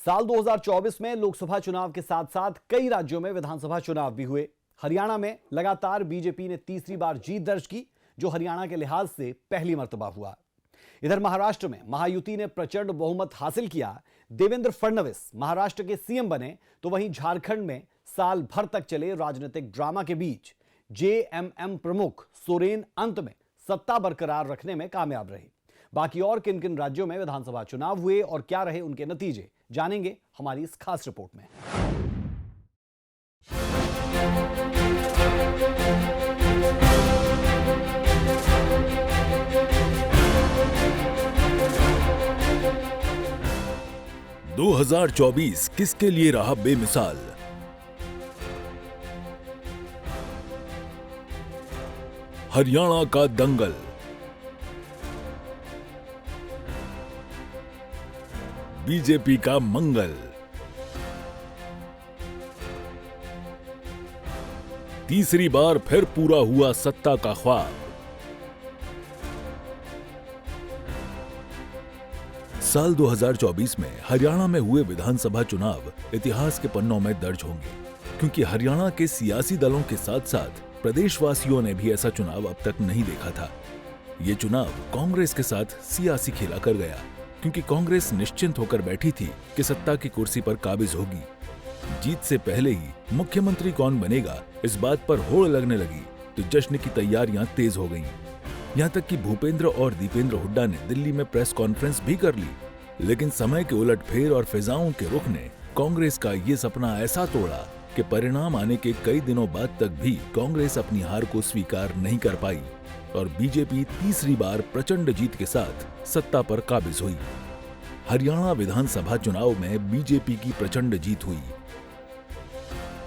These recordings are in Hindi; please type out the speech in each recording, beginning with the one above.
साल 2024 में लोकसभा चुनाव के साथ साथ कई राज्यों में विधानसभा चुनाव भी हुए। हरियाणा में लगातार बीजेपी ने तीसरी बार जीत दर्ज की, जो हरियाणा के लिहाज से पहली मर्तबा हुआ। इधर महाराष्ट्र में महायुति ने प्रचंड बहुमत हासिल किया। देवेंद्र फडणवीस महाराष्ट्र के सीएम बने, तो वहीं झारखंड में साल भर तक चले राजनीतिक ड्रामा के बीच जेएमएम प्रमुख सोरेन अंत में सत्ता बरकरार रखने में कामयाब रहे। बाकी और किन किन राज्यों में विधानसभा चुनाव हुए और क्या रहे उनके नतीजे, जानेंगे हमारी इस खास रिपोर्ट में। – 2024 किसके लिए रहा बेमिसाल? हरियाणा का दंगल। बीजेपी का मंगल। तीसरी बार फिर पूरा हुआ सत्ता का ख्वाब। साल 2024 में हरियाणा में हुए विधानसभा चुनाव इतिहास के पन्नों में दर्ज होंगे, क्योंकि हरियाणा के सियासी दलों के साथ साथ प्रदेशवासियों ने भी ऐसा चुनाव अब तक नहीं देखा था। ये चुनाव कांग्रेस के साथ सियासी खेला कर गया, क्योंकि कांग्रेस निश्चिंत होकर बैठी थी कि सत्ता की कुर्सी पर काबिज होगी। जीत से पहले ही मुख्यमंत्री कौन बनेगा इस बात पर होड़ लगने लगी, तो जश्न की तैयारियां तेज हो गईं। यहाँ तक कि भूपेंद्र और दीपेंद्र हुड्डा ने दिल्ली में प्रेस कॉन्फ्रेंस भी कर ली, लेकिन समय के उलटफेर और फिजाओं के रुख ने कांग्रेस का ये सपना ऐसा तोड़ा कि परिणाम आने के कई दिनों बाद तक भी कांग्रेस अपनी हार को स्वीकार नहीं कर पाई और बीजेपी तीसरी बार प्रचंड जीत के साथ सत्ता पर काबिज हुई। हरियाणा विधानसभा चुनाव में बीजेपी की प्रचंड जीत हुई।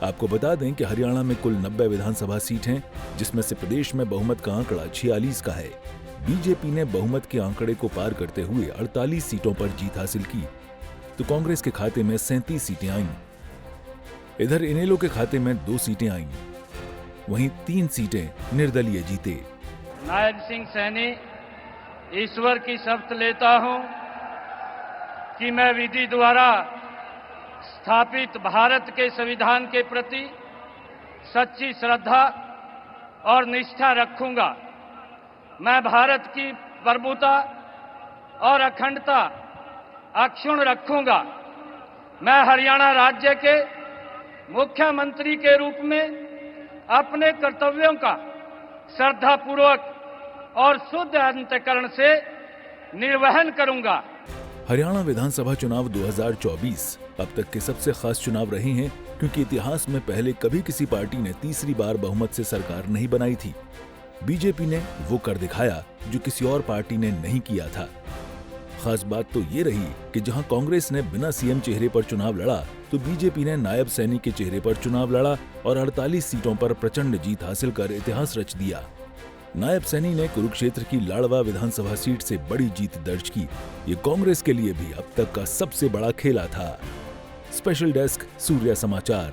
आपको बता दें कि हरियाणा में कुल 90 विधानसभा सीट हैं, जिसमें से प्रदेश में बहुमत का आंकड़ा 46 का है। बीजेपी ने बहुमत के आंकड़े को पार करते हुए 48 सीटों पर जीत हासिल की, तो कांग्रेस के खाते में 37 सीटें आईं। इधर इनेलो के खाते में 2 सीटें आईं, वहीं 3 सीटें निर्दलीय जीते। नायब सिंह सैनी ईश्वर की शपथ लेता हूं कि मैं विधि द्वारा स्थापित भारत के संविधान के प्रति सच्ची श्रद्धा और निष्ठा रखूंगा। मैं भारत की प्रभुता और अखंडता अक्षुण्ण रखूंगा। मैं हरियाणा राज्य के मुख्यमंत्री के रूप में अपने कर्तव्यों का श्रद्धापूर्वक और शुद्ध अंतःकरण से निर्वहन करूंगा। हरियाणा विधानसभा चुनाव 2024 अब तक के सबसे खास चुनाव रहे हैं, क्योंकि इतिहास में पहले कभी किसी पार्टी ने तीसरी बार बहुमत से सरकार नहीं बनाई थी। बीजेपी ने वो कर दिखाया जो किसी और पार्टी ने नहीं किया था। खास बात तो ये रही कि जहां कांग्रेस ने बिना सीएम चेहरे पर चुनाव लड़ा, तो बीजेपी ने नायब सैनी के चेहरे पर चुनाव लड़ा और 48 सीटों पर प्रचंड जीत हासिल कर इतिहास रच दिया। नायब सैनी ने कुरुक्षेत्र की लाडवा विधानसभा सीट से बड़ी जीत दर्ज की। ये कांग्रेस के लिए भी अब तक का सबसे बड़ा खेला था। स्पेशल डेस्क, सूर्या समाचार।